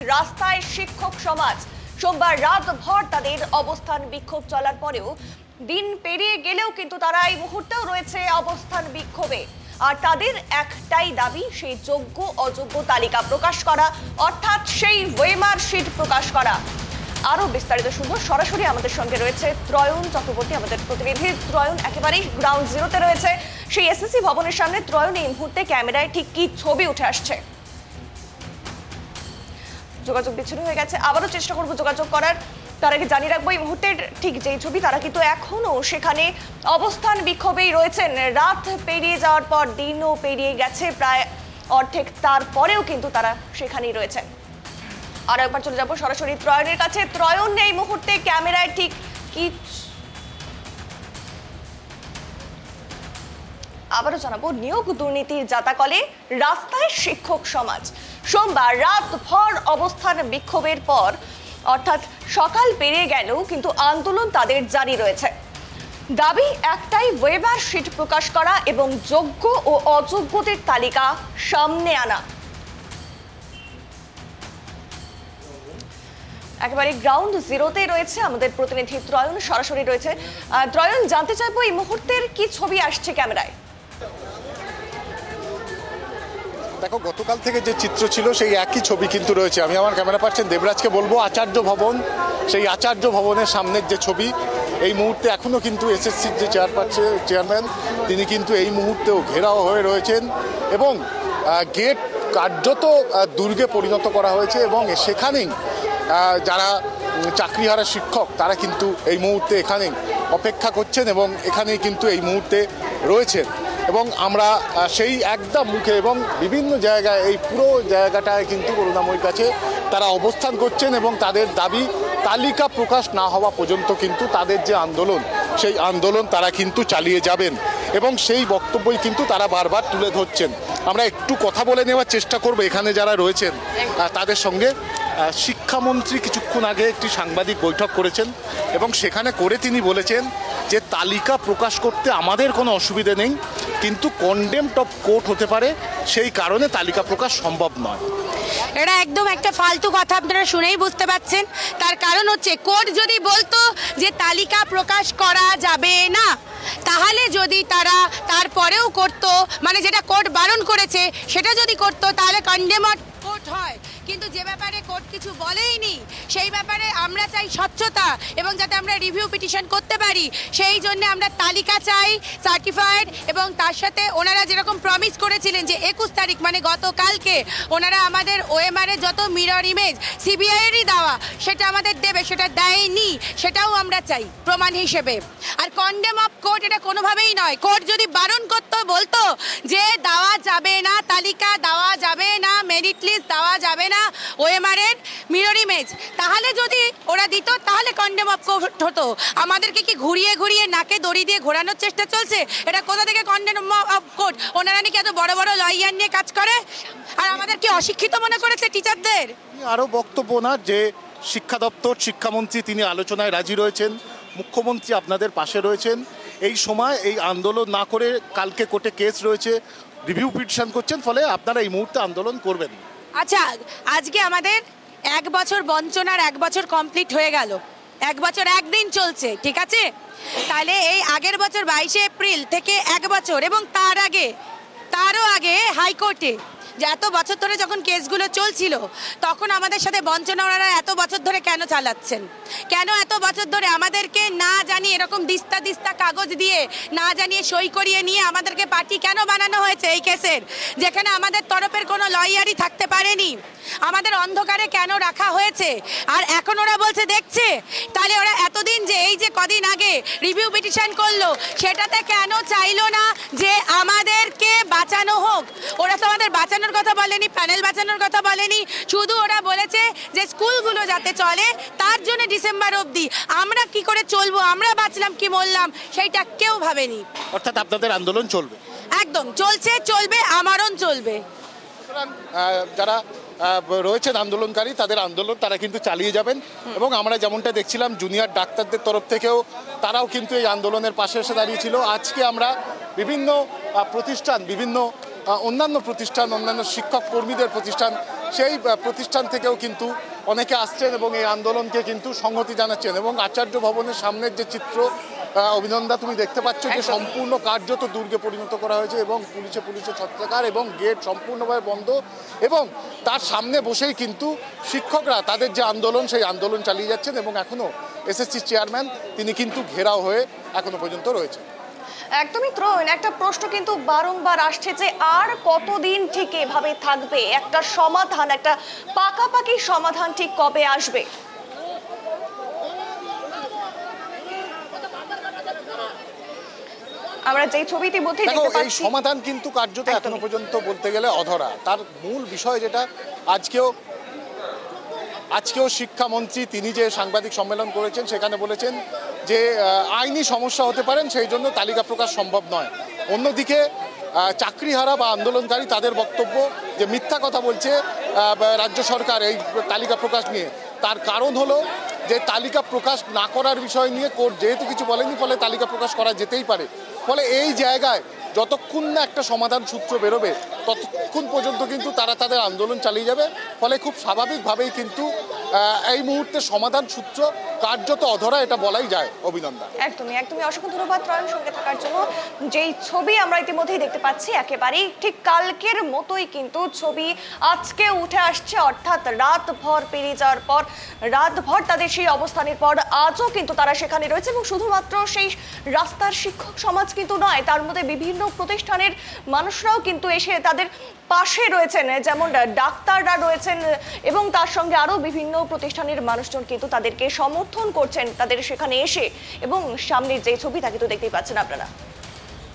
রাস্তায় শিক্ষক সমাজ সোমবার রাতভর তাদের অবস্থান বিক্ষোভ চলার পরেও দিন পেরিয়ে গেলেও কিন্তু তারা এই মুহূর্তেও রয়েছে অবস্থান বিক্ষোভে। আর তাদের একটাই দাবি, সেই যোগ্য অযোগ্য তালিকা প্রকাশ করা, অর্থাৎ সেই ওয়েমার শিট প্রকাশ করা। আরো বিস্তারিত শুনবো, সরাসরি আমাদের সঙ্গে রয়েছে ত্রয়ন চক্রবর্তী, আমাদের প্রতিনিধি। ত্রয়ন একেবারেই গ্রাউন্ড জিরোতে রয়েছে, সেই এসএসসি ভবনের সামনে। ত্রয়ন, এই মুহূর্তে ক্যামেরায় ঠিক কি ছবি উঠে আসছে? যোগাযোগ বিচ্ছিন্ন হয়ে গেছে, আবারও চেষ্টা করবো যোগাযোগ করার। তার আগে জানিয়ে রাখবো, এই মুহূর্তের ঠিক যেই ছবি, তারা কিন্তু এখনো সেখানে অবস্থান বিক্ষোভেই রয়েছেন। রাত পেরিয়ে যাওয়ার পর দিনও পেরিয়ে গেছে প্রায় অর্ধেক, তারপরেও কিন্তু তারা সেখানেই রয়েছেন। আর একবার চলে যাবো সরাসরি ত্রয়নের কাছে। ত্রয়ন, এই মুহূর্তে ক্যামেরায় ঠিক কি? আবারও জানাবো, নিয়োগ দুর্নীতির জাতাকলে রাস্তায় শিক্ষক সমাজ সোমবার রাতভর অবস্থান বিক্ষোভের পর, অর্থাৎ সকাল পেরিয়ে গেলেও কিন্তু আন্দোলন তাদের জারি রয়েছে। দাবি একটাই, ওয়েমার শিট প্রকাশ করা এবং যোগ্য ও অযোগ্যদের তালিকা সামনে আনা। একেবারে গ্রাউন্ড জিরোতে রয়েছে আমাদের প্রতিনিধি ত্রয়ন, সরাসরি রয়েছে। ত্রয়ন, জানতে চাইবো এই মুহূর্তের কি ছবি আসছে ক্যামেরায়? দেখো, গতকাল থেকে যে চিত্র ছিল সেই একই ছবি কিন্তু রয়েছে। আমি আমার ক্যামেরা পার্সন দেবরাজকে বলবো, আচার্য ভবন, সেই আচার্য ভবনের সামনের যে ছবি, এই মুহূর্তে এখনও কিন্তু এসএসসির যে চেয়ারম্যান, তিনি কিন্তু এই মুহূর্তেও ঘেরাও হয়ে রয়েছেন এবং গেট কার্যত দুর্গে পরিণত করা হয়েছে এবং সেখানেই যারা চাকরিহারা শিক্ষক তারা কিন্তু এই মুহূর্তে এখানেই অপেক্ষা করছেন এবং এখানেই কিন্তু এই মুহূর্তে রয়েছেন। এবং আমরা সেই একদম মুখে এবং বিভিন্ন জায়গায়, এই পুরো জায়গাটায় কিন্তু করুণাময়ীর কাছে তারা অবস্থান করছেন এবং তাদের দাবি তালিকা প্রকাশ না হওয়া পর্যন্ত কিন্তু তাদের যে আন্দোলন, সেই আন্দোলন তারা কিন্তু চালিয়ে যাবেন এবং সেই বক্তব্যই কিন্তু তারা বারবার তুলে ধরছেন। আমরা একটু কথা বলে নেওয়ার চেষ্টা করব এখানে যারা রয়েছেন তাদের সঙ্গে। শিক্ষামন্ত্রী কিছুক্ষণ আগে একটি সাংবাদিক বৈঠক করেছেন এবং সেখানে করে তিনি বলেছেন যে তালিকা প্রকাশ করতে আমাদের কোনো অসুবিধে নেই, কিন্তু কন্ডেমড অফ কোর্ট হতে পারে, সেই কারণে তালিকা প্রকাশ সম্ভব নয়। এটা একদম একটা ফালতু কথা, আপনারা শুনেই বুঝতে পারছেন। তার কারণ হচ্ছে, কোর্ট যদি বলতো যে তালিকা প্রকাশ করা যাবে না, তাহলে যদি তারা তারপরেও করতো, মানে যেটা কোর্ট বারণ করেছে সেটা যদি করতো, তাহলে কন্ডেমড কোর্ট হয়। কিন্তু যে ব্যাপারে কোর্ট কিছু বলেইনি, সেই ব্যাপারে আমরা চাই স্বচ্ছতা এবং যাতে আমরা রিভিউ পিটিশন করতে পারি, সেই জন্য আমরা তালিকা চাই সার্টিফাইড। এবং তার সাথে ওনারা যেরকম প্রমিস করেছিলেন যে 21 তারিখ মানে গতকালকে ওনারা আমাদের ওএমআরের যত মিরর ইমেজ সিবিআইয়েরই দেওয়া সেটা আমাদের দেবে, সেটা দেয়নি, সেটাও আমরা চাই প্রমাণ হিসেবে। আর কন্ডেম অফ কোর্ট এটা কোনোভাবেই নয়। কোর্ট যদি বারণ করতো, বলতো যে দেওয়া যাবে না, তালিকা দেওয়া যাবে না, মেরিট লিস্ট দেওয়া যাবে না, ওএমআরের মিরর ইমেজ, তাহলে যদি ওরা দিত তাহলে কন্ডেম অফ কোর্ট হতো। আমাদেরকে কি ঘুরিয়ে ঘুরিয়ে নাকে দড়ি দিয়ে ঘোরানোর চেষ্টা চলছে? এটা কোথা থেকে কন্ডেম অফ কোর্ট? ওনারা নাকি এত বড় বড় লয়ার নিয়ে কাজ করে, আর আমাদের কি অশিক্ষিত মনে করেছে টিচারদের? আরও বক্তব্য না যে শিক্ষা দপ্তর, শিক্ষামন্ত্রী তিনি আলোচনায় রাজি রয়েছেন, মুখ্যমন্ত্রী আপনাদের পাশে রয়েছেন। এই সময় এই আন্দোলন না করে কালকে কোর্টে কেস রয়েছে, রিভিউ পিটিশন করছেন, ফলে আপনারা এই মুহূর্তে আন্দোলন করবেন। আচ্ছা, আজকে আমাদের 1 বছর বঞ্চনার 1 বছর কমপ্লিট হয়ে গেল, 1 বছর 1 দিন চলছে, ঠিক আছে? তাহলে এই আগের বছর 22শে এপ্রিল থেকে 1 বছর এবং তারও আগে হাইকোর্টে যে এত বছর ধরে যখন কেসগুলো চলছিল, তখন আমাদের সাথে বঞ্চনা ওনারা এত বছর ধরে কেন চালাচ্ছেন? কেন এত বছর ধরে আমাদেরকে না জানিয়ে এরকম দিস্তা দিস্তা কাগজ দিয়ে, না জানিয়ে সই করিয়ে নিয়ে আমাদেরকে পার্টি কেন বানানো হয়েছে এই কেসের, যেখানে আমাদের তরফের কোনো লয়ারই থাকতে পারেনি? আমাদের অন্ধকারে কেন রাখা হয়েছে? আর এখন ওরা বলছে দেখছে। তাহলে ওরা এতদিন যে এই যে কদিন আগে রিভিউ পিটিশন করলো, সেটাতে কেন চাইলো না যে আমাদেরকে বাঁচানো হোক? ওরা তো আমাদের বাঁচানোর কথা বলেনি, প্যানেল বাঁচানোর কথা বলেনি, শুধু ওরা বলেছে যে স্কুলগুলো যাতে চলে, তার জন্য ডিসেম্বর অবধি আমরা কি করে চলবো, আমরা বাঁচলাম কি মরলাম, সেইটা কেউ ভাবেনি। অর্থাৎ আপনাদের আন্দোলন চলবে? একদম চলছে, চলবে, আমারও চলবে। যারা রয়েছেন আন্দোলনকারী, তাদের আন্দোলন তারা কিন্তু চালিয়ে যাবেন এবং আমরা যেমনটা দেখছিলাম জুনিয়র ডাক্তারদের তরফ থেকেও তারাও কিন্তু এই আন্দোলনের পাশে এসে দাঁড়িয়েছিল। আজকে আমরা বিভিন্ন প্রতিষ্ঠান, বিভিন্ন অন্যান্য প্রতিষ্ঠান, অন্যান্য শিক্ষক কর্মীদের প্রতিষ্ঠান সেই প্রতিষ্ঠান থেকেও কিন্তু অনেকে আসছেন এবং এই আন্দোলনকে কিন্তু সংহতি জানাচ্ছেন। এবং আচার্য ভবনের সামনের যে চিত্র অভিনন্দা তুমি দেখতে পাচ্ছ যে সম্পূর্ণ কার্যত দুর্গে পরিণত করা হয়েছে এবং পুলিশে ছত্রাকার এবং গেট সম্পূর্ণভাবে বন্ধ, এবং তার সামনে বসেই কিন্তু শিক্ষকরা তাদের যে আন্দোলন সেই আন্দোলন চালিয়ে যাচ্ছেন এবং এখনও এসএসসি চেয়ারম্যান তিনি কিন্তু ঘেরাও হয়ে এখনো পর্যন্ত রয়েছে। একদমই ত্রয়ন, একটা প্রশ্ন কিন্তু বারংবার আসছে যে আর কতদিন ঠিক এভাবে থাকবে, একটা সমাধান, একটা পাকাপাকি সমাধান ঠিক কবে আসবে? আমরা যে ছবিটি মধ্যে দেখতে পাচ্ছি, এই সমাধান কিন্তু কার্যত এখনো পর্যন্ত বলতে গেলে অধরা। তার মূল বিষয় যেটা আজকেও শিক্ষামন্ত্রী তিনি যে সাংবাদিক সম্মেলন করেছেন সেখানে বলেছেন যে আইনি সমস্যা হতে পারেন, সেই জন্য তালিকা প্রকাশ সম্ভব নয়। অন্যদিকে চাকরিহারা বা আন্দোলনকারী তাদের বক্তব্য যে মিথ্যা কথা বলছে রাজ্য সরকার এই তালিকা প্রকাশ নিয়ে। তার কারণ হলো যে তালিকা প্রকাশ না করার বিষয় নিয়ে কোর্ট যেহেতু কিছু বলেনি, ফলে তালিকা প্রকাশ করা যেতেই পারে। ফলে এই জায়গায় যতক্ষণ না একটা সমাধান সূত্র বেরোবে ততক্ষণ পর্যন্ত কিন্তু তারা তাদের আন্দোলন চালিয়ে যাবে। ফলে খুব স্বাভাবিকভাবেই কিন্তু এই মুহূর্তে সমাধান সূত্র কার্যত অধরা, এটা বলাই যায়। অভিনন্দন। একদমই অসংখ্য ধন্যবাদ ত্রয়ন সঙ্গে থাকার জন্য। যেই ছবি আমরা ইতিমধ্যেই দেখতে পাচ্ছি একেবারেই ঠিক কালকের মতোই কিন্তু ছবি আজকে উঠে আসছে, অর্থাৎ রাতভর পেরিয়ে যাওয়ার পর, রাতভর তাদের সেই অবস্থানের পর আজও কিন্তু তারা সেখানে রয়েছে। এবং শুধুমাত্র সেই রাস্তার শিক্ষক সমাজ কিন্তু নয়, তার মধ্যে বিভিন্ন প্রতিষ্ঠানের মানুষরাও কিন্তু এসে তাদের পাশে রয়েছেন, যেমন ডাক্তাররা রয়েছেন এবং তার সঙ্গে আরও বিভিন্ন প্রতিষ্ঠানের মানুষজন কিন্তু তাদেরকে সমর্থন করছেন তাদের সেখানে এসে। এবং সামনের যে ছবি তা কিন্তু দেখতেই পাচ্ছেন আপনারা।